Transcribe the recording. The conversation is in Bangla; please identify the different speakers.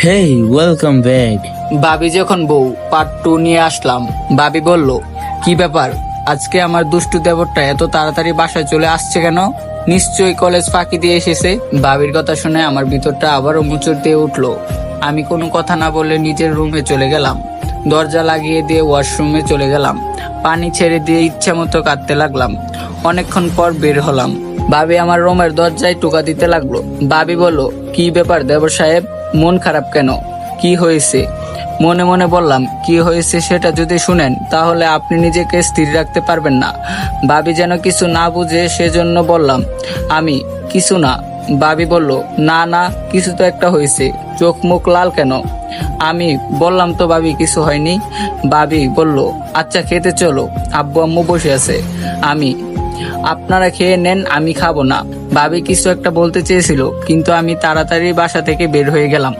Speaker 1: হেই, ওয়েলকাম ব্যাক।
Speaker 2: ভাবি যখন বউ পার্ট 2 নিয়ে আসলাম, ভাবি বলল, কি ব্যাপার আজকে আমার দুষ্টু দেবরটা এত তাড়াতাড়ি বাসায় চলে আসছে কেন? নিশ্চয়ই কলেজ ফাঁকি দিয়ে এসেছে। ভাবির কথা শুনে আমার ভিতরটা আবারও মুচড় দিয়ে উঠলো। আমি কোনো কথা না বলে নিজের রুমে চলে গেলাম। দরজা লাগিয়ে দিয়ে ওয়াশরুমে চলে গেলাম। পানি ছেড়ে দিয়ে ইচ্ছা মতো কাঁদতে লাগলাম। অনেকক্ষণ পর বের হলাম। ভাবি আমার রুমের দরজায় টোকা দিতে লাগলো। ভাবি বলল, কি ব্যাপার দেবর সাহেব, মন খারাপ কেন? কি হয়েছে? মনে মনে বললাম, কি হয়েছে সেটা যদি শুনেন তাহলে আপনি নিজেকে স্থির রাখতে পারবেন না। ভাবি যেন কিছু না বুঝে সেজন্য বললাম, আমি কিছু না। ভাবি বলল, না না, কিছু তো একটা হয়েছে, চোখ মুখ লাল কেন? আমি বললাম তো ভাবি কিছু হয়নি। ভাবি বলল, আচ্ছা খেতে চলো, আব্বু আম্মু বসে আছে। আমি, আপনারা খেয়ে নেন, আমি খাবো না। ভাবি কিছু একটা বলতে চেয়েছিল কিন্তু আমি তাড়াতাড়ি বাসা থেকে বের হয়ে গেলাম।